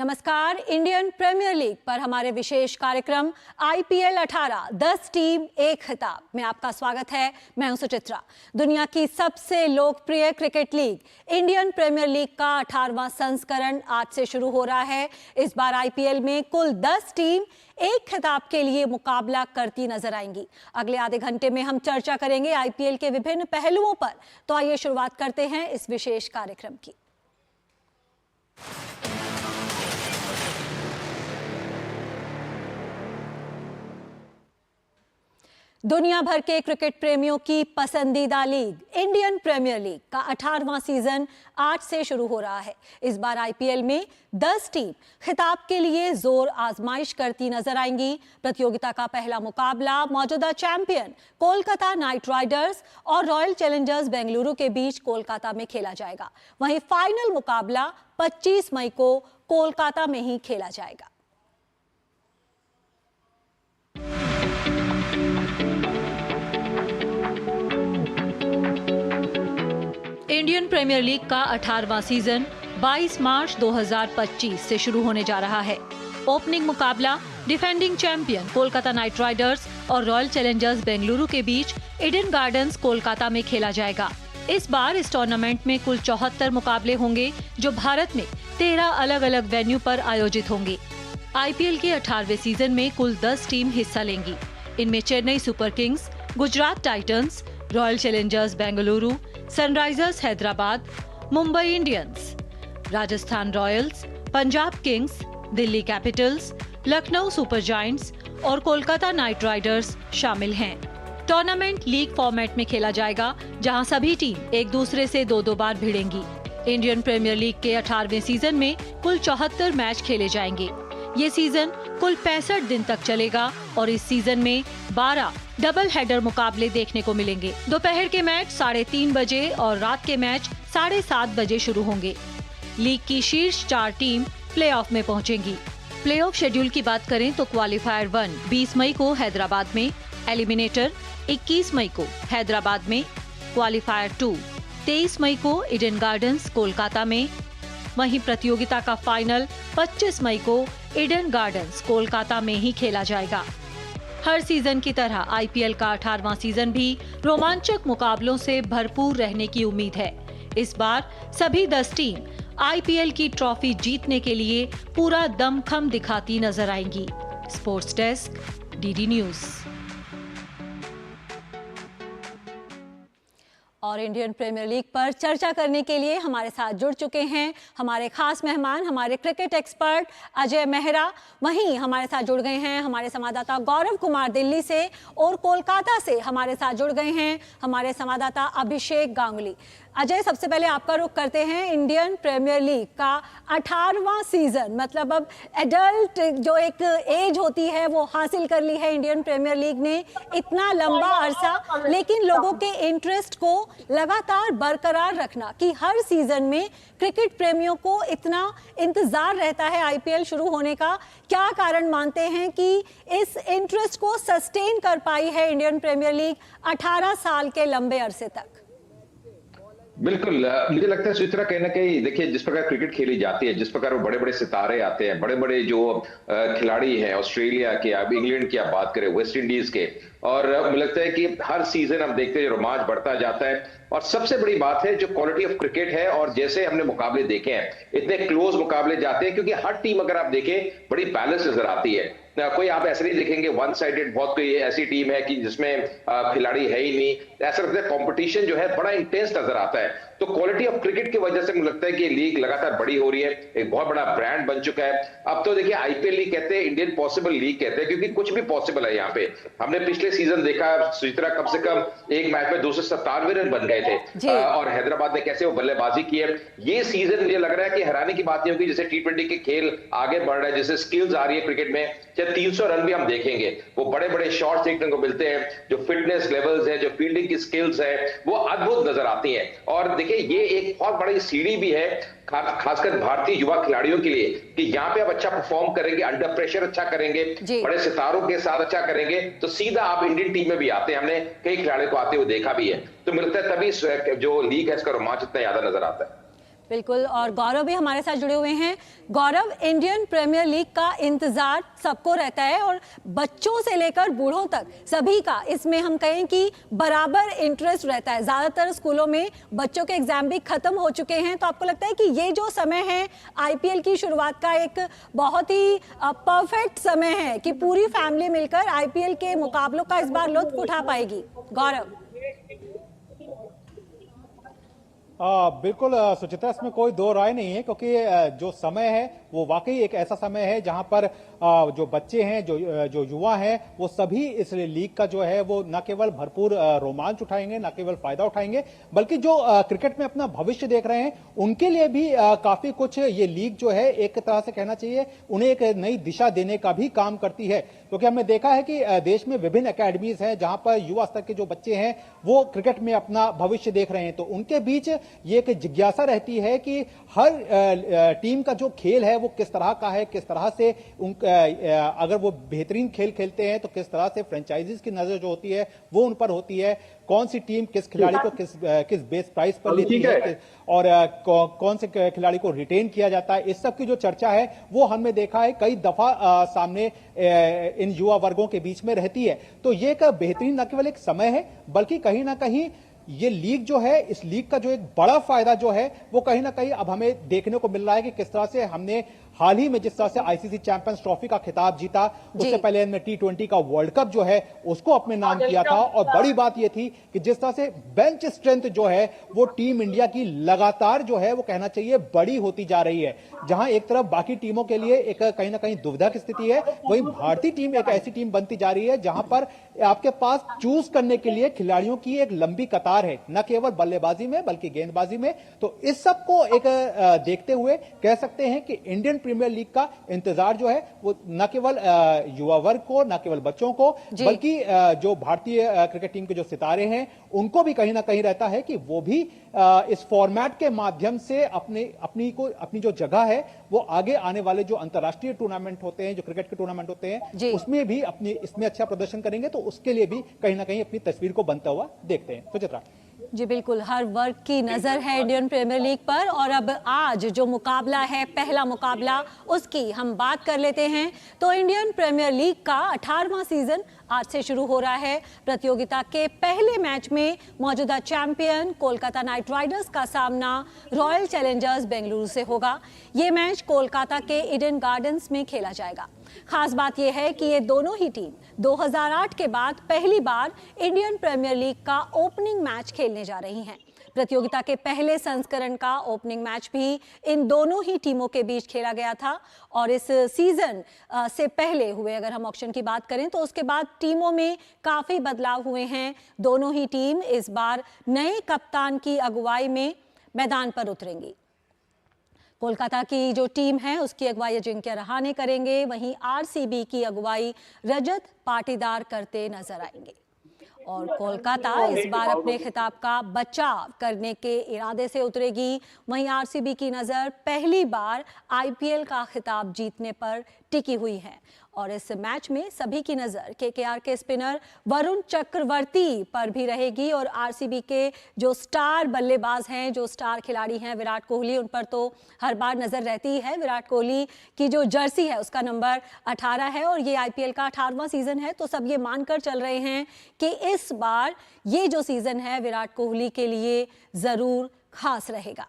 नमस्कार। Indian Premier league पर हमारे विशेष कार्यक्रम आईपीएल 18 10 टीम एक खिताब में आपका स्वागत है। मैं हूं सुचित्रा। दुनिया की सबसे लोकप्रिय cricket league Indian Premier League का 18वां संस्करण आज से शुरू हो रहा है। इस बार आईपीएल में कुल 10 टीम एक खिताब के लिए मुकाबला करती नजर आएंगी। अगले आधे घंटे में हम चर्चा करेंगे आईपीएल के विभिन्न पहलुओं पर। तो आइए शुरुआत करते हैं इस विशेष कार्यक्रम की। दुनिया भर के क्रिकेट प्रेमियों की पसंदीदा लीग इंडियन प्रीमियर लीग का 18वां सीजन आज से शुरू हो रहा है। इस बार आईपीएल में 10 टीम खिताब के लिए जोर आजमाइश करती नजर आएंगी। प्रतियोगिता का पहला मुकाबला मौजूदा चैंपियन कोलकाता नाइट राइडर्स और रॉयल चैलेंजर्स बेंगलुरु के बीच कोलकाता में खेला जाएगा। वहीं फाइनल मुकाबला 25 मई को कोलकाता में ही खेला जाएगा। इंडियन प्रीमियर लीग का 18वां सीजन 22 मार्च 2025 से शुरू होने जा रहा है। ओपनिंग मुकाबला defending champion Kolkata night Riders और रॉयल चैलेंजर्स बेंगलुरु के बीच ईडन गार्डन्स कोलकाता में खेला जाएगा। इस बार इस टूर्नामेंट में कुल 74 मुकाबले होंगे जो भारत में 13 अलग अलग वेन्यू पर आयोजित होंगे। आईपीएल के 18वें सीजन में कुल 10 टीम हिस्सा लेंगी। इनमें Chennai super Kings, Gujarat Titans, royal Challengers Bengaluru, Sunrisers Hyderabad, Mumbai Indians, Rajasthan Royals, Punjab Kings, Delhi Capitals, Lucknow super giants और कोलकाता नाइट राइडर्स शामिल हैं। टूर्नामेंट लीग फॉर्मेट में खेला जाएगा, जहां सभी टीम एक दूसरे से दो बार भिड़ेंगी। इंडियन प्रीमियर लीग के 18वें सीजन में कुल 74 मैच खेले जाएंगे। ये सीजन कुल 65 दिन तक चलेगा और इस सीजन में 12 डबल हेडर मुकाबले देखने को मिलेंगे। दोपहर के मैच 3:30 बजे और रात के मैच 7:30 बजे शुरू होंगे। लीग की शीर्ष 4 टीम प्लेऑफ में पहुंचेंगी। प्लेऑफ शेड्यूल की बात करें तो क्वालिफायर 1 20 मई को हैदराबाद में, एलिमिनेटर 21 मई को हैदराबाद में, क्वालिफायर 2 23 मई को ईडन गार्डन्स कोलकाता में, वहीं प्रतियोगिता का फाइनल 25 मई को ईडन गार्डन्स कोलकाता में ही खेला जाएगा। हर सीजन की तरह आईपीएल का 18वां सीजन भी रोमांचक मुकाबलों से भरपूर रहने की उम्मीद है। इस बार सभी 10 टीम आईपीएल की ट्रॉफी जीतने के लिए पूरा दमखम दिखाती नजर आएंगी। Sports desk, DD news. और इंडियन प्रीमियर लीग पर चर्चा करने के लिए हमारे साथ जुड़ चुके हैं हमारे खास मेहमान, हमारे क्रिकेट एक्सपर्ट अजय मेहरा। वहीं हमारे साथ जुड़ गए हैं हमारे संवाददाता गौरव कुमार दिल्ली से, और कोलकाता से हमारे साथ जुड़ गए हैं हमारे संवाददाता अभिषेक गांगुली। अजय, सबसे पहले आपका रुख करते हैं। इंडियन प्रीमियर लीग का 18वां सीजन, मतलब अब एडल्ट जो एक एज होती है वो हासिल कर ली है इंडियन प्रीमियर लीग ने। इतना लंबा अरसा, लेकिन लोगों के इंटरेस्ट को लगातार बरकरार रखना कि हर सीजन में क्रिकेट प्रेमियों को इतना इंतजार रहता है आईपीएल शुरू होने का। क्या कारण मानते हैं कि इस इंटरेस्ट को सस्टेन कर पाई है इंडियन प्रीमियर लीग 18 साल के लंबे अरसे तक? बिल्कुल, मुझे लगता है सुचित्रा, कहीं ना कहीं देखिए जिस प्रकार क्रिकेट खेली जाती है, जिस प्रकार वो बड़े बड़े सितारे आते हैं, बड़े बड़े जो खिलाड़ी हैं ऑस्ट्रेलिया के, अब इंग्लैंड की आप बात करें, वेस्ट इंडीज के, और मुझे लगता है कि हर सीजन हम देखते हैं रोमांच बढ़ता जाता है। और सबसे बड़ी बात है जो क्वालिटी ऑफ क्रिकेट है, और जैसे हमने मुकाबले देखे हैं, इतने क्लोज मुकाबले जाते हैं, क्योंकि हर टीम अगर आप देखें बड़ी बैलेंस नजर आती है। कोई आप ऐसे नहीं देखेंगे वन साइडेड, बहुत कोई ऐसी टीम है कि जिसमें खिलाड़ी है ही नहीं। ऐसा लगता है कंपटीशन जो है बड़ा इंटेंस नजर आता है। तो क्वालिटी ऑफ क्रिकेट की वजह से मुझे लगता है कि लीग लगातार बड़ी हो रही है, एक बहुत बड़ा ब्रांड बन चुका है। अब तो देखिए आईपीएल लीग कहते हैं, इंडियन पॉसिबल लीग कहते हैं, क्योंकि कुछ भी पॉसिबल है यहाँ पे। हमने पिछले सीजन देखा सुचित्रा, कम से कम एक मैच में 297 रन बन गए थे, और हैदराबाद ने कैसे वो बल्लेबाजी की है। ये सीजन मुझे लग रहा है कि हैरानी की बात नहीं होगी, जैसे टी20 के खेल आगे बढ़ रहा है, जैसे स्किल्स आ रही है क्रिकेट में, चाहे 300 रन भी हम देखेंगे, वो बड़े बड़े शॉट्स देखने को मिलते हैं, जो फिटनेस लेवल्स है, जो फील्डिंग की स्किल्स है, वो अद्भुत नजर आती हैं। और देखिए ये एक बहुत बड़ी सीढ़ी भी है खासकर भारतीय युवा खिलाड़ियों के लिए, कि यहाँ पे आप अच्छा परफॉर्म करेंगे, अंडर प्रेशर अच्छा करेंगे, बड़े सितारों के साथ अच्छा करेंगे, तो सीधा आप इंडियन टीम में भी आते हैं। हमने कई खिलाड़ियों को आते हुए देखा भी है। तो मिलता है तभी जो लीग है इसका रोमांच इतना ज्यादा नजर आता है। बिल्कुल, और गौरव भी हमारे साथ जुड़े हुए हैं। गौरव, इंडियन प्रीमियर लीग का इंतजार सबको रहता है और बच्चों से लेकर बूढ़ों तक सभी का इसमें हम कहें कि बराबर इंटरेस्ट रहता है। ज़्यादातर स्कूलों में बच्चों के एग्जाम भी खत्म हो चुके हैं, तो आपको लगता है कि ये जो समय है आईपीएल की शुरुआत का एक बहुत ही परफेक्ट समय है कि पूरी फैमिली मिलकर आईपीएल के मुकाबलों का इस बार लुत्फ उठा पाएगी? गौरव। बिल्कुल सुचित्रा, इसमें कोई दो राय नहीं है, क्योंकि जो समय है वो वाकई एक ऐसा समय है जहां पर जो बच्चे हैं, जो युवा हैं, वो सभी इस लीग का जो है वो न केवल भरपूर रोमांच उठाएंगे, न केवल फायदा उठाएंगे, बल्कि जो क्रिकेट में अपना भविष्य देख रहे हैं उनके लिए भी काफी कुछ ये लीग जो है एक तरह से कहना चाहिए उन्हें एक नई दिशा देने का भी काम करती है। क्योंकि हमने देखा है कि देश में विभिन्न एकेडमीज हैं जहां पर युवा स्तर के जो बच्चे हैं वो क्रिकेट में अपना भविष्य देख रहे हैं, तो उनके बीच ये एक जिज्ञासा रहती है कि हर टीम का जो खेल है वो किस तरह का है, किस तरह से अगर वो बेहतरीन खेल खेलते हैं तो किस तरह से फ्रेंचाइजीज की नजर जो होती है वो उन पर होती है, कौन सी टीम किस खिलाड़ी को किस बेस प्राइस पर लेती है और कौन से खिलाड़ी को रिटेन किया जाता है। इस सब की जो चर्चा है वो हमने देखा है कई दफा सामने इन युवा वर्गों के बीच में रहती है। तो ये एक बेहतरीन न केवल एक समय है, बल्कि कहीं ना कहीं ये लीग जो है, इस लीग का जो एक बड़ा फायदा जो है वो कहीं ना कहीं अब हमें देखने को मिल रहा है कि किस तरह से हमने हाल ही में जिस तरह से आईसीसी चैंपियंस ट्रॉफी का खिताब जीता, उससे पहले हमने टी20 का वर्ल्ड कप जो है उसको अपने नाम किया था, और बड़ी बात यह थी कि जिस तरह से बेंच स्ट्रेंथ जो है वो टीम इंडिया की लगातार जो है वो कहना चाहिए बड़ी होती जा रही है। जहां एक तरफ बाकी टीमों के लिए एक कहीं ना कहीं दुविधा की स्थिति है, वहीं भारतीय टीम एक ऐसी टीम बनती जा रही है जहां पर आपके पास चूज करने के लिए खिलाड़ियों की एक लंबी कतार है, न केवल बल्लेबाजी में बल्कि गेंदबाजी में। तो इस सब को एक देखते हुए कह सकते हैं कि इंडियन प्रीमियर लीग का इंतजार जो है वो न केवल युवा वर्ग को, न केवल बच्चों को, बल्कि जो भारतीय क्रिकेट टीम के जो सितारे हैं उनको भी कहीं ना कहीं रहता है कि वो भी इस फॉर्मेट के माध्यम से अपनी जो जगह है वो आगे आने वाले जो अंतर्राष्ट्रीय टूर्नामेंट होते हैं, जो क्रिकेट के टूर्नामेंट होते हैं, उसमें भी इसमें अच्छा प्रदर्शन करेंगे, तो उसके लिए भी कहीं ना कहीं अपनी तस्वीर को बनता हुआ देखते हैं। सुचित्रा जी बिल्कुल, हर वर्ग की नज़र है इंडियन प्रीमियर लीग पर, और अब आज जो मुकाबला है, पहला मुकाबला, उसकी हम बात कर लेते हैं। तो इंडियन प्रीमियर लीग का 18वां सीजन आज से शुरू हो रहा है। प्रतियोगिता के पहले मैच में मौजूदा चैंपियन कोलकाता नाइट राइडर्स का सामना रॉयल चैलेंजर्स बेंगलुरु से होगा। ये मैच कोलकाता के ईडन गार्डन्स में खेला जाएगा। खास बात यह है कि ये दोनों ही टीम 2008 के बाद पहली बार इंडियन प्रीमियर लीग का ओपनिंग मैच खेलने जा रही हैं। प्रतियोगिता के पहले संस्करण का ओपनिंग मैच भी इन दोनों ही टीमों के बीच खेला गया था, और इस सीजन से पहले हुए अगर हम ऑक्शन की बात करें तो उसके बाद टीमों में काफ़ी बदलाव हुए हैं। दोनों ही टीम इस बार नए कप्तान की अगुवाई में मैदान पर उतरेंगी। कोलकाता की जो टीम है उसकी अगुवाई अजिंक्य रहाणे करेंगे, वहीं आरसीबी की अगुवाई रजत पाटीदार करते नजर आएंगे। और कोलकाता इस बार अपने खिताब का बचाव करने के इरादे से उतरेगी। वहीं आरसीबी की नज़र पहली बार आईपीएल का खिताब जीतने पर टिकी हुई है, और इस मैच में सभी की नज़र केकेआर के स्पिनर वरुण चक्रवर्ती पर भी रहेगी, और आरसीबी के जो स्टार बल्लेबाज हैं, जो स्टार खिलाड़ी हैं विराट कोहली, उन पर तो हर बार नज़र रहती है। विराट कोहली की जो जर्सी है उसका नंबर 18 है, और ये आईपीएल का 18वां सीज़न है, तो सब ये मानकर चल रहे हैं कि इस बार ये जो सीज़न है विराट कोहली के लिए ज़रूर खास रहेगा।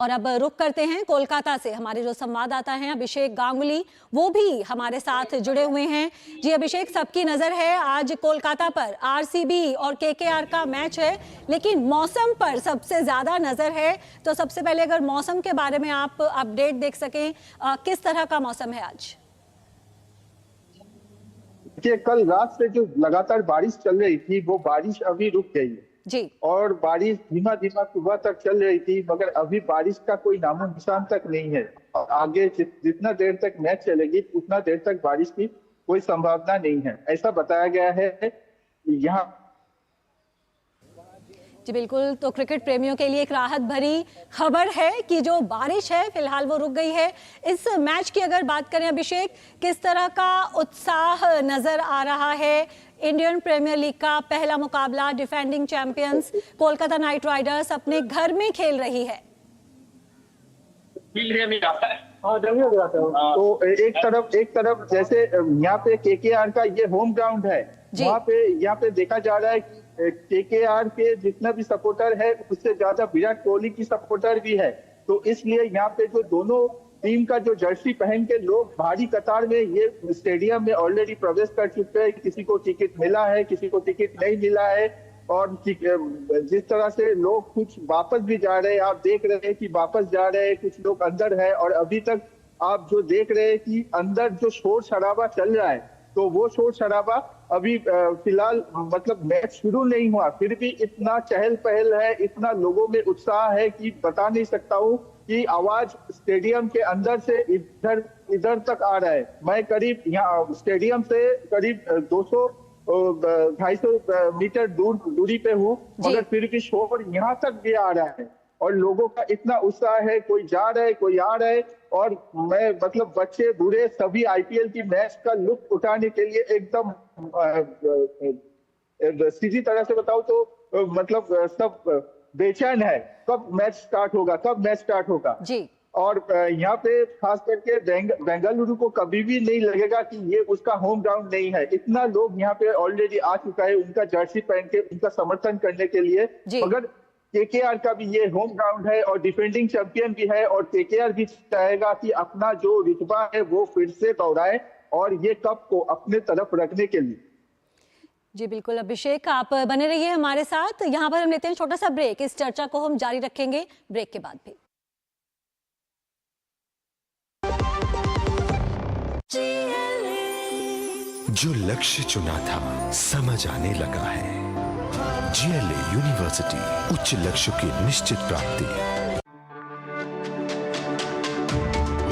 और अब रुक करते हैं कोलकाता से, हमारे जो संवाददाता हैं अभिषेक गांगुली, वो भी हमारे साथ जुड़े हुए हैं। जी अभिषेक, सबकी नज़र है आज कोलकाता पर, आरसीबी और केकेआर का मैच है, लेकिन मौसम पर सबसे ज़्यादा नज़र है। तो सबसे पहले अगर मौसम के बारे में आप अपडेट देख सकें, किस तरह का मौसम है आज? कल रात से जो लगातार बारिश चल रही थी वो बारिश अभी रुक गई है जी, और बारिश धीमा धीमा सुबह तक चल रही थी, मगर अभी बारिश का कोई नामो निशान तक नहीं है। आगे जितना देर तक मैच चलेगी उतना देर तक बारिश की कोई संभावना नहीं है, ऐसा बताया गया है यहाँ। जी बिल्कुल, तो क्रिकेट प्रेमियों के लिए एक राहत भरी खबर है कि जो बारिश है फिलहाल वो रुक गई है। इस मैच की अगर बात करें अभिषेक, किस तरह का उत्साह नजर आ रहा है? इंडियन प्रीमियर लीग का पहला मुकाबला, defending champions Kolkata night Riders अपने घर में खेल रही है। फील्ड में आता है। तो एक तरफ जैसे यहाँ पे केकेआर का ये होम ग्राउंड है, वहाँ पे यहाँ पे देखा जा रहा है कि केकेआर के जितना भी सपोर्टर है उससे ज्यादा विराट कोहली की सपोर्टर भी है। तो इसलिए यहाँ पे जो दोनों टीम का जो जर्सी पहन के लोग भारी कतार में ये स्टेडियम में ऑलरेडी प्रवेश कर चुके हैं। किसी को टिकट मिला है, किसी को टिकट नहीं मिला है, और जिस तरह से लोग कुछ वापस भी जा रहे हैं, आप देख रहे हैं कि वापस जा रहे हैं, कुछ लोग अंदर है। और अभी तक आप जो देख रहे हैं कि अंदर जो शोर शराबा चल रहा है, तो वो शोर शराबा अभी फिलहाल मतलब मैच शुरू नहीं हुआ, फिर भी इतना चहल पहल है, इतना लोगों में उत्साह है कि बता नहीं सकता हूँ कि आवाज स्टेडियम के अंदर से इधर तक आ रहा है। मैं करीब यहाँ स्टेडियम से करीब 200-250 मीटर दूरी पे हूँ, मगर फिर भी शोर यहाँ तक भी आ रहा है और लोगों का इतना उत्साह है, कोई जा रहा है, कोई आ रहा है। और मैं मतलब बच्चे बूढ़े सभी आईपीएल की मैच का लुत्फ उठाने के लिए एकदम सीधी तरह से बताऊं तो मतलब सब बेचैन है, कब मैच स्टार्ट होगा, कब मैच स्टार्ट होगा जी। और यहाँ पे खास करके बेंगलुरु को कभी भी नहीं लगेगा कि ये उसका होम ग्राउंड नहीं है। इतना लोग यहाँ पे ऑलरेडी आ चुका है उनका जर्सी पहन के उनका समर्थन करने के लिए। मगर केकेआर का भी ये होम ग्राउंड है और डिफेंडिंग चैंपियन भी है, और केकेआर भी चाहेगा कि अपना जो रुतबा है वो फिर से दोहराए और ये कप को अपने तरफ रखने के लिए। जी बिल्कुल अभिषेक, आप बने रहिए हमारे साथ। यहाँ पर हम लेते हैं छोटा सा ब्रेक, इस चर्चा को हम जारी रखेंगे ब्रेक के बाद भी। जो लक्ष्य चुना था समझ आने लगा है। जीएलए यूनिवर्सिटी, उच्च लक्ष्य की निश्चित प्राप्ति।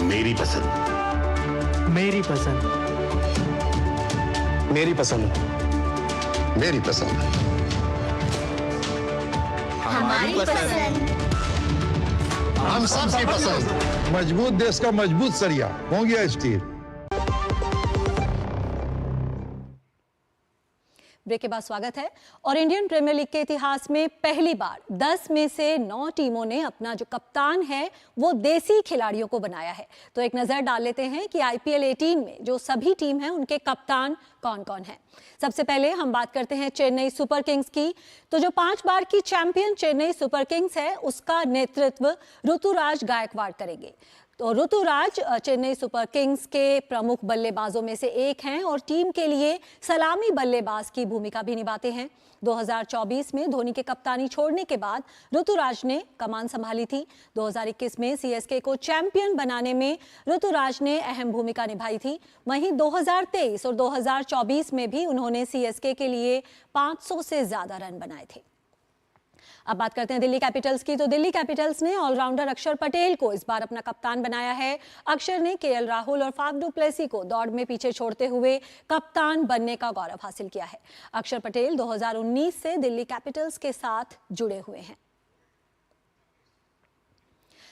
मेरी पसंद, मेरी पसंद, मेरी पसंद, मेरी पसंद, हमारी पसंद, हम सबकी पसंद। मजबूत देश का मजबूत सरिया हो गया स्टील। ब्रेक के बाद स्वागत है। और इंडियन प्रीमियर लीग के इतिहास में पहली बार 10 में से 9 टीमों ने अपना जो कप्तान है वो देसी खिलाड़ियों को बनाया है। तो एक नजर डाल लेते हैं कि आईपीएल 18 में जो सभी टीम हैं उनके कप्तान कौन कौन हैं। सबसे पहले हम बात करते हैं चेन्नई सुपर किंग्स की। तो जो 5 बार की चैंपियन चेन्नई सुपर किंग्स है उसका नेतृत्व ऋतुराज गायकवाड़ करेंगे। तो ऋतुराज चेन्नई सुपर किंग्स के प्रमुख बल्लेबाजों में से एक हैं और टीम के लिए सलामी बल्लेबाज की भूमिका भी निभाते हैं। 2024 में धोनी के कप्तानी छोड़ने के बाद ऋतुराज ने कमान संभाली थी। 2021 में सीएसके को चैंपियन बनाने में ऋतुराज ने अहम भूमिका निभाई थी। वहीं 2023 और 2024 में भी उन्होंने सीएसके के लिए 500 से ज्यादा रन बनाए थे। अब बात करते हैं दिल्ली कैपिटल्स की। तो दिल्ली कैपिटल्स ने ऑलराउंडर अक्षर पटेल को इस बार अपना कप्तान बनाया है। अक्षर ने केएल राहुल और फाफ डू प्लेसी को दौड़ में पीछे छोड़ते हुए कप्तान बनने का गौरव हासिल किया है। अक्षर पटेल 2019 से दिल्ली कैपिटल्स के साथ जुड़े हुए हैं।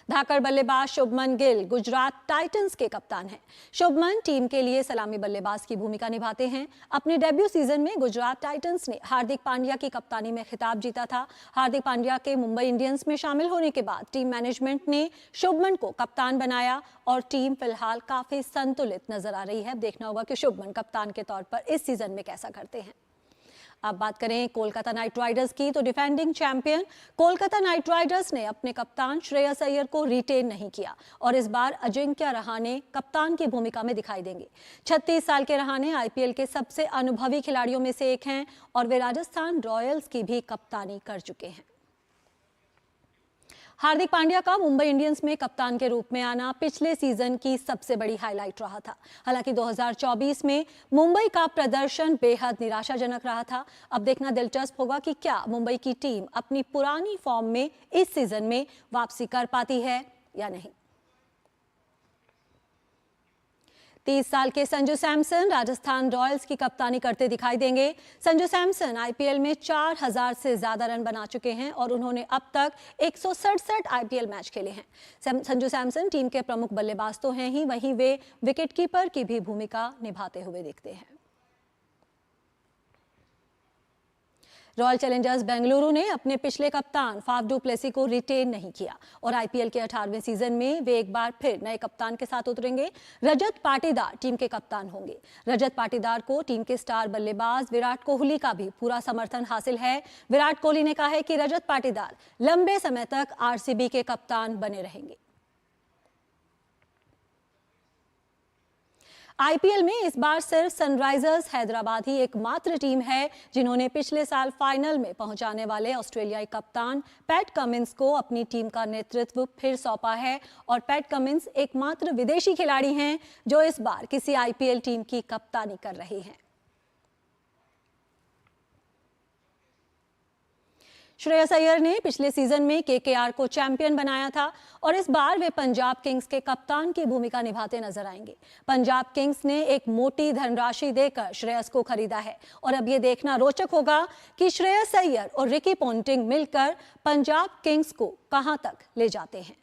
धाकड़ बल्लेबाज शुभमन गिल गुजरात टाइटंस के कप्तान हैं। शुभमन टीम के लिए सलामी बल्लेबाज की भूमिका निभाते हैं। अपने डेब्यू सीजन में गुजरात टाइटंस ने हार्दिक पांड्या की कप्तानी में खिताब जीता था। हार्दिक पांड्या के मुंबई इंडियंस में शामिल होने के बाद टीम मैनेजमेंट ने शुभमन को कप्तान बनाया और टीम फिलहाल काफी संतुलित नजर आ रही है। देखना होगा कि शुभमन कप्तान के तौर पर इस सीजन में कैसा करते हैं। अब बात करें कोलकाता नाइट राइडर्स की। तो defending champion Kolkata night Riders ने अपने कप्तान श्रेयस अय्यर को रिटेन नहीं किया और इस बार अजिंक्य रहाणे कप्तान की भूमिका में दिखाई देंगे। 36 साल के रहाणे आईपीएल के सबसे अनुभवी खिलाड़ियों में से एक हैं और वे राजस्थान रॉयल्स की भी कप्तानी कर चुके हैं। हार्दिक पांड्या का मुंबई इंडियंस में कप्तान के रूप में आना पिछले सीजन की सबसे बड़ी हाईलाइट रहा था। हालांकि 2024 में मुंबई का प्रदर्शन बेहद निराशाजनक रहा था। अब देखना दिलचस्प होगा कि क्या मुंबई की टीम अपनी पुरानी फॉर्म में इस सीजन में वापसी कर पाती है या नहीं। 30 साल के संजू सैमसन राजस्थान रॉयल्स की कप्तानी करते दिखाई देंगे। संजू सैमसन आईपीएल में 4000 से ज्यादा रन बना चुके हैं और उन्होंने अब तक 167 आईपीएल मैच खेले हैं। संजू सैमसन टीम के प्रमुख बल्लेबाज तो हैं ही, वहीं वे विकेटकीपर की भी भूमिका निभाते हुए दिखते हैं। रॉयल चैलेंजर्स बेंगलुरु ने अपने पिछले कप्तान फाफ डू प्लेसी को रिटेन नहीं किया और आईपीएल के 18वें सीजन में वे एक बार फिर नए कप्तान के साथ उतरेंगे। रजत पाटीदार टीम के कप्तान होंगे। रजत पाटीदार को टीम के स्टार बल्लेबाज विराट कोहली का भी पूरा समर्थन हासिल है। विराट कोहली ने कहा है कि रजत पाटीदार लंबे समय तक आरसीबी के कप्तान बने रहेंगे। आईपीएल में इस बार सिर्फ सनराइजर्स हैदराबाद ही एकमात्र टीम है जिन्होंने पिछले साल फाइनल में पहुंचाने वाले ऑस्ट्रेलियाई कप्तान पैट कमिंस को अपनी टीम का नेतृत्व फिर सौंपा है और पैट कमिंस एकमात्र विदेशी खिलाड़ी हैं जो इस बार किसी आईपीएल टीम की कप्तानी कर रहे हैं। श्रेयस अय्यर ने पिछले सीजन में केकेआर को चैंपियन बनाया था और इस बार वे पंजाब किंग्स के कप्तान की भूमिका निभाते नजर आएंगे। पंजाब किंग्स ने एक मोटी धनराशि देकर श्रेयस को खरीदा है और अब ये देखना रोचक होगा कि श्रेयस अय्यर और रिकी पोंटिंग मिलकर पंजाब किंग्स को कहां तक ले जाते हैं।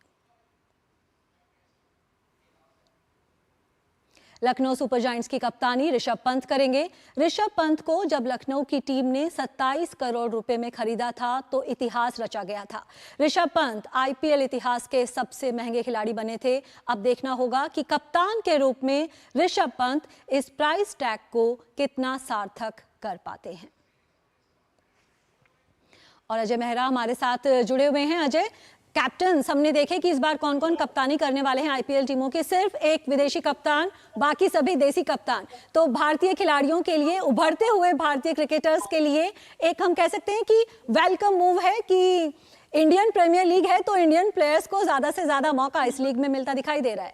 लखनऊ सुपर जायंट्स की कप्तानी ऋषभ पंत करेंगे। ऋषभ पंत को जब लखनऊ की टीम ने 27 करोड़ रुपए में खरीदा था तो इतिहास रचा गया था। ऋषभ पंत आईपीएल इतिहास के सबसे महंगे खिलाड़ी बने थे। अब देखना होगा कि कप्तान के रूप में ऋषभ पंत इस प्राइस टैग को कितना सार्थक कर पाते हैं। और अजय मेहरा हमारे साथ जुड़े हुए हैं। अजय, कैप्टन्स हमने देखे कि इस बार कौन कौन कप्तानी करने वाले हैं आईपीएल टीमों के। सिर्फ एक विदेशी कप्तान, बाकी सभी देसी कप्तान। तो भारतीय खिलाड़ियों के लिए, उभरते हुए भारतीय क्रिकेटर्स के लिए एक हम कह सकते हैं कि वेलकम मूव है कि इंडियन प्रीमियर लीग है तो इंडियन प्लेयर्स को ज्यादा से ज्यादा मौका इस लीग में मिलता दिखाई दे रहा है।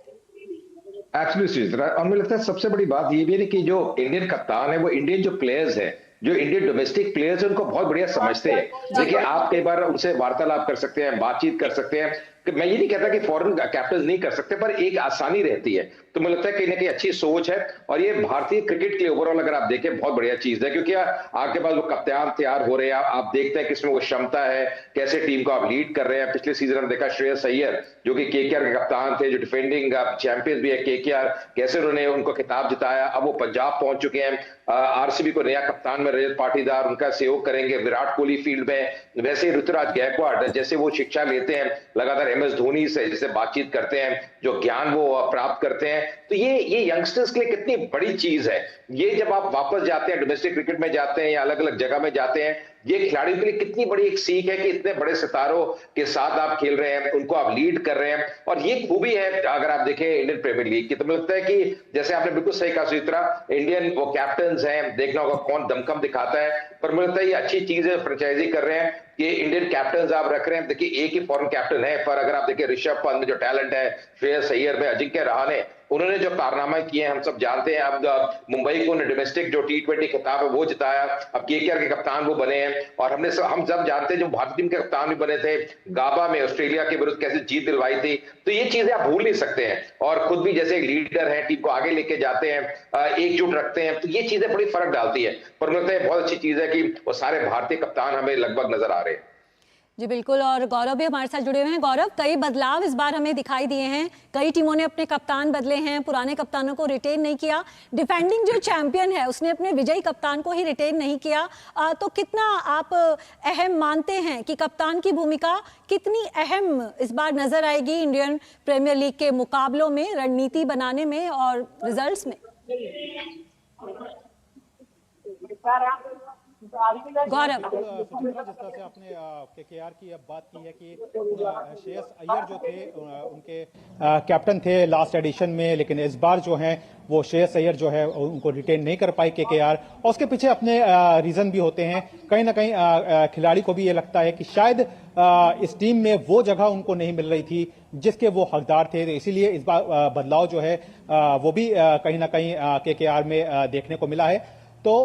एब्सोल्युटली, और मुझे लगता है सबसे बड़ी बात ये भी है कि जो इंडियन कप्तान है वो इंडियन जो प्लेयर्स है, जो इंडियन डोमेस्टिक प्लेयर्स हैं, उनको बहुत बढ़िया समझते हैं। देखिए, आप कई बार उनसे वार्तालाप कर सकते हैं, बातचीत कर सकते हैं। मैं ये नहीं कहता कि फॉरेन कैप्टन नहीं कर सकते, पर एक आसानी रहती है। तो मुझे लगता है कहीं ना कहीं अच्छी सोच है और ये भारतीय क्रिकेट के लिए ओवरऑल अगर आप देखें बहुत बढ़िया चीज है, क्योंकि आपके पास वो कप्तान तैयार हो रहे हैं। आप देखते हैं किसमें वो क्षमता है, कैसे टीम को आप लीड कर रहे हैं। पिछले सीजन हमने देखा श्रेयस अय्यर जो कि केकेआर के कप्तान थे, जो डिफेंडिंग चैंपियंस भी है केकेआर, कैसे उन्होंने उनको खिताब जिताया। अब वो पंजाब पहुंच चुके हैं। आरसीबी को नया कप्तान में रजत पाटीदार उनका सहयोग करेंगे। विराट कोहली फील्ड में, वैसे ही ऋतुराज गायकवाड़ जैसे वो शिक्षा लेते हैं लगातार एमएस धोनी से, जिससे बातचीत करते हैं, जो ज्ञान वो प्राप्त करते हैं। तो ये यंगस्टर्स के लिए कितनी बड़ी चीज है। ये जब आप वापस जाते हैं, डोमेस्टिक क्रिकेट में जाते हैं या अलग अलग जगह में जाते हैं, ये खिलाड़ियों के लिए कितनी बड़ी एक सीख है कि इतने बड़े सितारों के साथ आप खेल रहे हैं, उनको आप लीड कर रहे हैं। और ये खूबी है अगर आप देखें इंडियन प्रीमियर लीग की, तो मुझे लगता है कि जैसे आपने बिल्कुल सही कहा सुचित्रा, इंडियन वो कैप्टन्स हैं, देखना होगा कौन दमखम दिखाता है। पर मुझे लगता है ये अच्छी चीज है, फ्रेंचाइजी कर रहे हैं कि इंडियन कैप्टन्स आप रख रहे हैं। देखिए, एक ही फॉरेन कैप्टन है, पर अगर आप देखिए ऋषभ पंत में जो टैलेंट है, श्रेयस अय्यर में, अजिंक्य रहाणे, उन्होंने जो कारनामा किए हैं हम सब जानते हैं। अब मुंबई को डोमेस्टिक जो T20 खिताब है वो जिताया। अब केकेआर के कप्तान वो बने हैं और हम सब जानते हैं जो भारतीय टीम के कप्तान भी बने थे, गाबा में ऑस्ट्रेलिया के विरुद्ध कैसे जीत दिलवाई थी। तो ये चीजें आप भूल नहीं सकते हैं और खुद भी जैसे एक लीडर है, टीम को आगे लेके जाते हैं, एकजुट रखते हैं। तो ये चीजें बड़ी फर्क डालती है। पर मुझे लगता है बहुत अच्छी चीज है कि वो सारे भारतीय कप्तान हमें लगभग नजर आ रहे हैं। जी बिल्कुल, और गौरव भी हमारे साथ जुड़े हुए हैं। गौरव, कई बदलाव इस बार हमें दिखाई दिए हैं। कई टीमों ने अपने कप्तान बदले हैं, पुराने कप्तानों को रिटेन नहीं किया। डिफेंडिंग जो चैंपियन है उसने अपने विजयी कप्तान को ही रिटेन नहीं किया। तो कितना आप अहम मानते हैं कि कप्तान की भूमिका कितनी अहम इस बार नजर आएगी इंडियन प्रीमियर लीग के मुकाबलों में, रणनीति बनाने में और रिजल्ट्स में? गौरव, जिस तरह से आपने केकेआर की अब बात की है कि श्रेयस अय्यर जो थे उनके कैप्टन थे लास्ट एडिशन में, लेकिन इस बार जो है वो श्रेयस अय्यर जो है उनको रिटेन नहीं कर पाई केकेआर, और उसके पीछे अपने रीजन भी होते हैं। कहीं ना कहीं खिलाड़ी को भी ये लगता है कि शायद इस टीम में वो जगह उनको नहीं मिल रही थी जिसके वो हकदार थे, तो इसीलिए इस बार बदलाव जो है वो भी कहीं ना कहीं केकेआर में देखने को मिला है। तो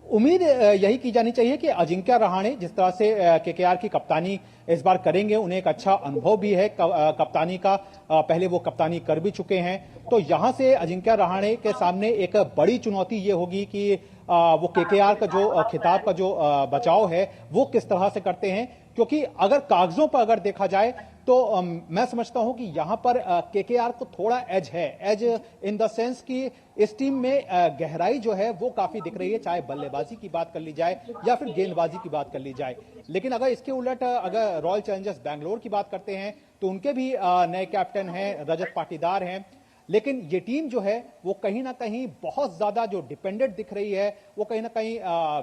उम्मीद यही की जानी चाहिए कि अजिंक्य रहाणे जिस तरह से केकेआर की कप्तानी इस बार करेंगे, उन्हें एक अच्छा अनुभव भी है कप्तानी का, पहले वो कप्तानी कर भी चुके हैं। तो यहां से अजिंक्य रहाणे के सामने एक बड़ी चुनौती ये होगी कि वो केकेआर का जो खिताब का जो बचाव है वो किस तरह से करते हैं, क्योंकि अगर कागजों पर अगर देखा जाए तो मैं समझता हूं कि यहां पर केकेआर को थोड़ा एज है, एज इन द सेंस कि इस टीम में गहराई जो है वो काफी दिख रही है, चाहे बल्लेबाजी की बात कर ली जाए या फिर गेंदबाजी की बात कर ली जाए। लेकिन अगर इसके उलट अगर रॉयल चैलेंजर्स बैंगलोर की बात करते हैं तो उनके भी नए कैप्टन हैं, रजत पाटीदार हैं, लेकिन ये टीम जो है वो कहीं ना कहीं बहुत ज्यादा जो डिपेंडेंट दिख रही है, वो कहीं ना कहीं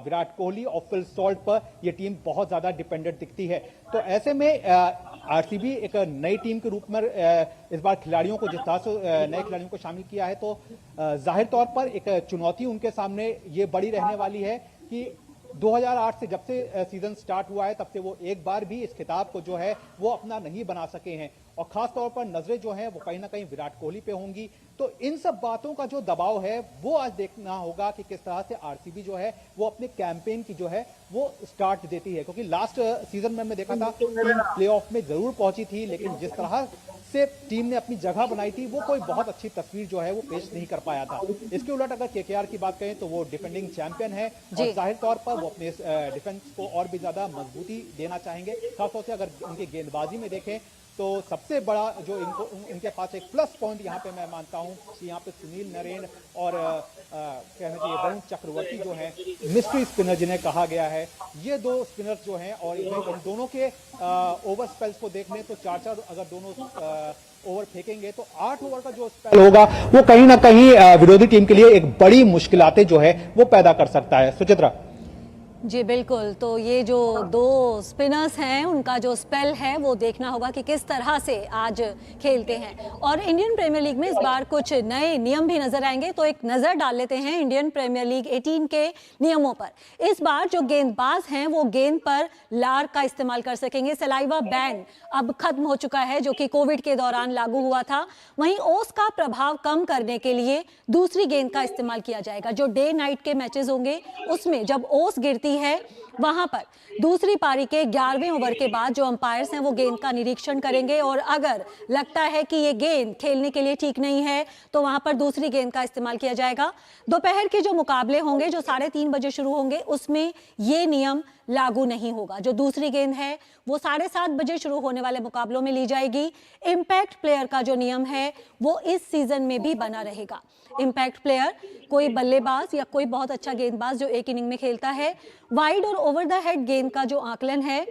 विराट कोहली और फिल सॉल्ट पर ये टीम बहुत ज्यादा डिपेंडेंट दिखती है। तो ऐसे में आरसीबी एक नई टीम के रूप में इस बार खिलाड़ियों को, जिस तरह से नए खिलाड़ियों को शामिल किया है, तो जाहिर तौर पर एक चुनौती उनके सामने ये बड़ी रहने वाली है कि 2008 से जब से सीजन स्टार्ट हुआ है तब से वो एक बार भी इस खिताब को जो है वो अपना नहीं बना सके हैं, और खास तौर पर नजरें जो हैं वो कहीं ना कहीं विराट कोहली पे होंगी। तो इन सब बातों का जो दबाव है वो आज देखना होगा कि किस तरह से आरसीबी जो है वो अपने कैंपेन की जो है वो स्टार्ट देती है, क्योंकि लास्ट सीजन में मैं देखा था टीम प्लेऑफ में जरूर पहुंची थी, लेकिन जिस तरह से टीम ने अपनी जगह बनाई थी वो कोई बहुत अच्छी तस्वीर जो है वो पेश नहीं कर पाया था। इसके उलट अगर केकेआर की बात करें तो वो डिफेंडिंग चैंपियन है और जाहिर तौर पर वो अपने डिफेंस को और भी ज्यादा मजबूती देना चाहेंगे। खासतौर से अगर उनकी गेंदबाजी में देखें तो सबसे बड़ा जो इनके पास एक प्लस पॉइंट यहाँ पे मैं मानता हूँ कि यहाँ पे सुनील नरेन और कहना चाहिए वरुण चक्रवर्ती जो हैं, मिस्ट्री स्पिनर जिन्हें कहा गया है, ये दो स्पिनर्स जो हैं, और इन दोनों के ओवर स्पेल्स को देख लें तो 4-4 अगर दोनों ओवर फेंकेंगे तो 8 ओवर का जो स्पेल होगा वो कहीं ना कहीं विरोधी टीम के लिए एक बड़ी मुश्किलातें जो है वो पैदा कर सकता है। सुचित्रा जी बिल्कुल, तो ये जो दो स्पिनर्स हैं उनका जो स्पेल है वो देखना होगा कि किस तरह से आज खेलते हैं। और इंडियन प्रीमियर लीग में इस बार कुछ नए नियम भी नजर आएंगे, तो एक नज़र डाल लेते हैं इंडियन प्रीमियर लीग 18 के नियमों पर। इस बार जो गेंदबाज हैं वो गेंद पर लार का इस्तेमाल कर सकेंगे। सलाइवा बैन अब खत्म हो चुका है जो कि कोविड के दौरान लागू हुआ था। वहीं ओस का प्रभाव कम करने के लिए दूसरी गेंद का इस्तेमाल किया जाएगा। जो डे नाइट के मैचेस होंगे उसमें जब ओस गिरती है वहां पर दूसरी पारी के 11वें ओवर के बाद जो अंपायर्स हैं वो गेंद का निरीक्षण करेंगे, और अगर लगता है कि ये गेंद खेलने के लिए ठीक नहीं है तो वहां पर दूसरी गेंद का इस्तेमाल किया जाएगा। दोपहर के जो मुकाबले होंगे जो 3:30 बजे शुरू होंगे उसमें ये नियम लागू नहीं होगा। जो दूसरी गेंद है वो 7:30 बजे शुरू होने वाले मुकाबलों में ली जाएगी। इंपैक्ट प्लेयर का जो नियम है वो इस सीजन में भी बना रहेगा। इंपैक्ट प्लेयर कोई बल्लेबाज या कोई बहुत अच्छा गेंदबाज जो एक इनिंग में खेलता है। वाइड और ओवर द हेड गेंद का जो आकलन है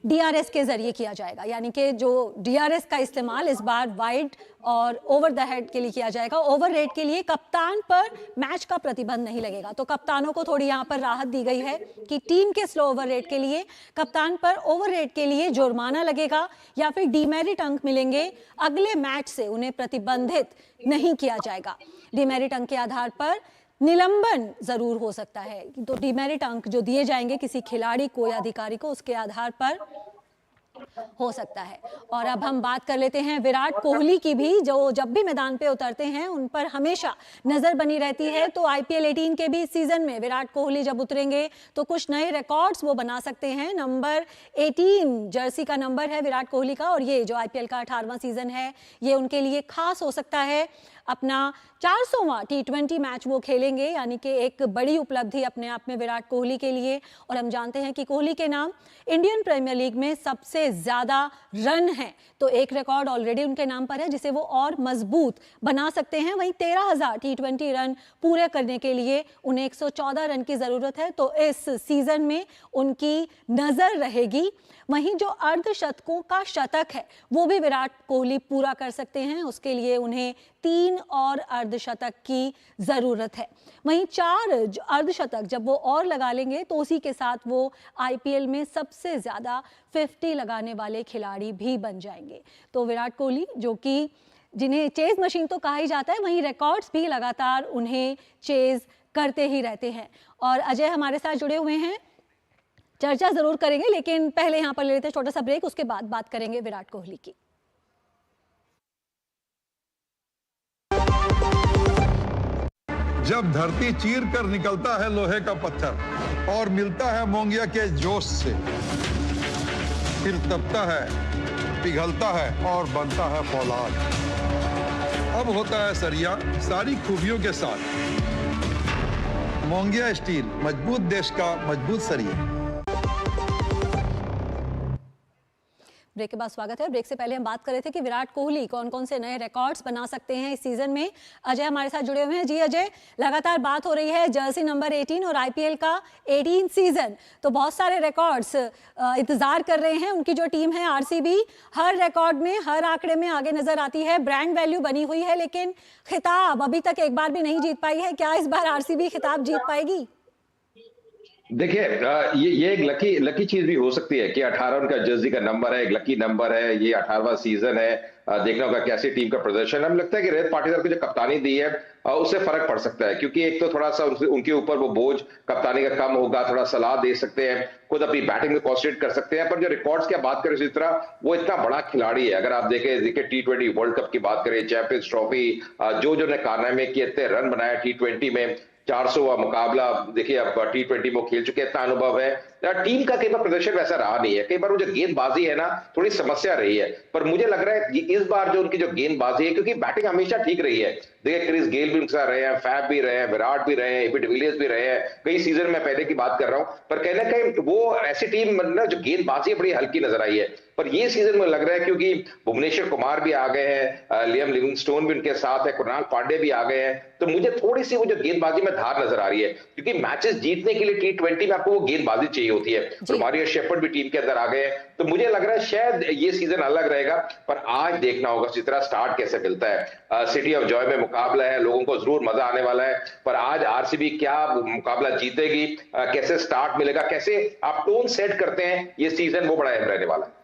डीआरएस के जरिए किया जाएगा, यानी कि जो डीआरएस का इस्तेमाल इस बार वाइड और ओवर द हेड के लिए किया जाएगा। ओवर रेट के लिए कप्तान पर मैच का प्रतिबंध नहीं लगेगा, तो कप्तानों को थोड़ी यहाँ पर राहत दी गई है कि टीम के स्लो ओवर रेट के लिए कप्तान पर ओवर रेट के लिए जुर्माना लगेगा या फिर डीमेरिट अंक मिलेंगे। अगले मैच से उन्हें प्रतिबंधित नहीं किया जाएगा। डीमेरिट अंक के आधार पर निलंबन जरूर हो सकता है, तो डीमेरिट अंक जो दिए जाएंगे किसी खिलाड़ी को या अधिकारी को उसके आधार पर हो सकता है। और अब हम बात कर लेते हैं विराट कोहली की भी, जो जब भी मैदान पे उतरते हैं उन पर हमेशा नजर बनी रहती है। तो आईपीएल 18 के भी सीजन में विराट कोहली जब उतरेंगे तो कुछ नए रिकॉर्ड्स वो बना सकते हैं। नंबर 18 जर्सी का नंबर है विराट कोहली का, और ये जो आईपीएल का 18वां सीजन है ये उनके लिए खास हो सकता है। अपना 400वां T20 मैच वो खेलेंगे, यानी कि एक बड़ी उपलब्धि अपने आप में विराट कोहली के लिए। और हम जानते हैं कि कोहली के नाम इंडियन प्रीमियर लीग में सबसे ज्यादा रन हैं, तो एक रिकॉर्ड ऑलरेडी उनके नाम पर है जिसे वो और मजबूत बना सकते हैं। वहीं 13,000 T20 रन पूरे करने के लिए उन्हें 114 रन की जरूरत है, तो इस सीजन में उनकी नजर रहेगी। वहीं जो अर्धशतकों का शतक है वो भी विराट कोहली पूरा कर सकते हैं, उसके लिए उन्हें 3 और अर्धशतक की जरूरत है। वहीं 4 अर्धशतक जब वो और लगा लेंगे तो उसी के साथ वो आईपीएल में सबसे ज्यादा 50 लगाने वाले खिलाड़ी भी बन जाएंगे। तो विराट कोहली जो कि जिन्हें चेज मशीन तो कहा ही जाता है, वहीं रिकॉर्ड्स भी लगातार उन्हें चेज करते ही रहते हैं। और अजय हमारे साथ जुड़े हुए हैं, चर्चा जरूर करेंगे, लेकिन पहले यहाँ पर ले लेते हैं छोटा सा ब्रेक, उसके बाद बात करेंगे विराट कोहली की। जब धरती चीर कर निकलता है लोहे का पत्थर और मिलता है मोंगिया के जोश से, फिर तपता है, पिघलता है और बनता है फौलाद। अब होता है सरिया सारी खूबियों के साथ। मोंगिया स्टील, मजबूत देश का मजबूत सरिया। ब्रेक के बाद स्वागत है। ब्रेक से पहले हम बात कर रहे थे कि विराट कोहली कौन कौन से नए रिकॉर्ड्स बना सकते हैं इस सीजन में। अजय हमारे साथ जुड़े हुए हैं। जी अजय, लगातार बात हो रही है जर्सी नंबर 18 और आईपीएल का 18 सीजन, तो बहुत सारे रिकॉर्ड्स इंतजार कर रहे हैं। उनकी जो टीम है आरसीबी, हर रिकॉर्ड में, हर आंकड़े में आगे नजर आती है, ब्रांड वैल्यू बनी हुई है, लेकिन खिताब अभी तक एक बार भी नहीं जीत पाई है। क्या इस बार आरसीबी खिताब जीत पाएगी? देखिए, ये एक लकी चीज भी हो सकती है कि 18 उनका जर्सी का नंबर है, एक लकी नंबर है, ये 18वां सीजन है। देखना होगा कैसी टीम का प्रदर्शन। हमें लगता है कि रोहित पाटीदार को जो कप्तानी दी है उससे फर्क पड़ सकता है, क्योंकि एक तो थोड़ा सा उनके ऊपर वो बोझ कप्तानी का कम होगा, थोड़ा सलाह दे सकते हैं, खुद अपनी बैटिंग में कॉन्सेंट्रेट कर सकते हैं। पर जो रिकॉर्ड्स की बात करें इस तरह, वो इतना बड़ा खिलाड़ी है। अगर आप देखें T20 वर्ल्ड कप की बात करें, चैंपियंस ट्रॉफी, जो ने कारनामे किए, इतने रन बनाया T20 में, 400वां मुकाबला, देखिए अब T20 वो खेल चुके, इतना अनुभव है। टीम का कई बार प्रदर्शन वैसा रहा नहीं है, कई बार वो जो गेंदबाजी है ना, थोड़ी समस्या रही है। पर मुझे लग रहा है इस बार जो उनकी जो गेंदबाजी है, क्योंकि बैटिंग हमेशा ठीक रही है। देखिए क्रिस गेल भी उनके साथ रहे हैं, फैब भी रहे हैं, विराट भी रहे हैं, एबी डिविलियर्स भी रहे हैं, कई सीजन में पहले की बात कर रहा हूं। पर कहीं ना कहीं वो ऐसी टीम मतलब जो गेंदबाजी बड़ी हल्की नजर आई है। पर ये सीजन में लग रहा है क्योंकि भुवनेश्वर कुमार भी आ गए हैं, लियम लिविंगस्टोन भी उनके साथ है, कुणाल पांडे भी आ गए हैं, तो मुझे थोड़ी सी वो जो गेंदबाजी में धार नजर आ रही है, क्योंकि मैचेस जीतने के लिए T20 में आपको वो गेंदबाजी चाहिए होती है। मारियो शेफर्ड भी टीम के अंदर आ गए हैं, तो मुझे लग रहा है शायद ये सीजन अलग रहेगा। पर आज देखना होगा चित्रा स्टार्ट कैसे मिलता है। सिटी ऑफ जॉय में मुकाबला है, लोगों को जरूर मजा आने वाला है। पर आज आरसीबी क्या मुकाबला जीतेगी, कैसे स्टार्ट मिलेगा, कैसे आप टोन सेट करते हैं ये सीजन, वो बड़ा अहम रहने वाला है।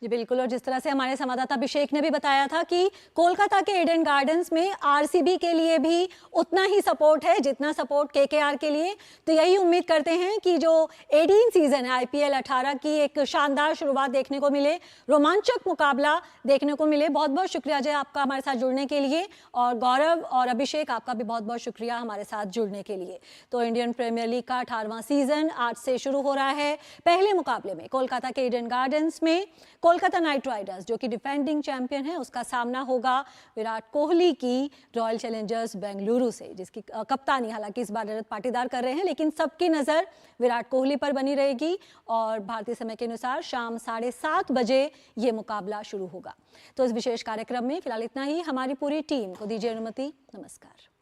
जी बिल्कुल, और जिस तरह से हमारे संवाददाता अभिषेक ने भी बताया था कि कोलकाता के ईडन गार्डन्स में आरसीबी के लिए भी उतना ही सपोर्ट है जितना सपोर्ट केकेआर के लिए। तो यही उम्मीद करते हैं कि जो 18 सीजन है आईपीएल 18 की, एक शानदार शुरुआत देखने को मिले, रोमांचक मुकाबला देखने को मिले। बहुत बहुत शुक्रिया अजय आपका हमारे साथ जुड़ने के लिए, और गौरव और अभिषेक आपका भी बहुत बहुत शुक्रिया हमारे साथ जुड़ने के लिए। तो इंडियन प्रीमियर लीग का 18वां सीजन आज से शुरू हो रहा है। पहले मुकाबले में कोलकाता के ईडन गार्डन्स में कोलकाता नाइट राइडर्स, जो कि डिफेंडिंग चैंपियन है, उसका सामना होगा विराट कोहली की रॉयल चैलेंजर्स बेंगलुरु से, जिसकी कप्तानी हालांकि इस बार रोहित पाटीदार कर रहे हैं, लेकिन सबकी नजर विराट कोहली पर बनी रहेगी। और भारतीय समय के अनुसार शाम 7:30 बजे ये मुकाबला शुरू होगा। तो इस विशेष कार्यक्रम में फिलहाल इतना ही। हमारी पूरी टीम को दीजिए अनुमति। नमस्कार।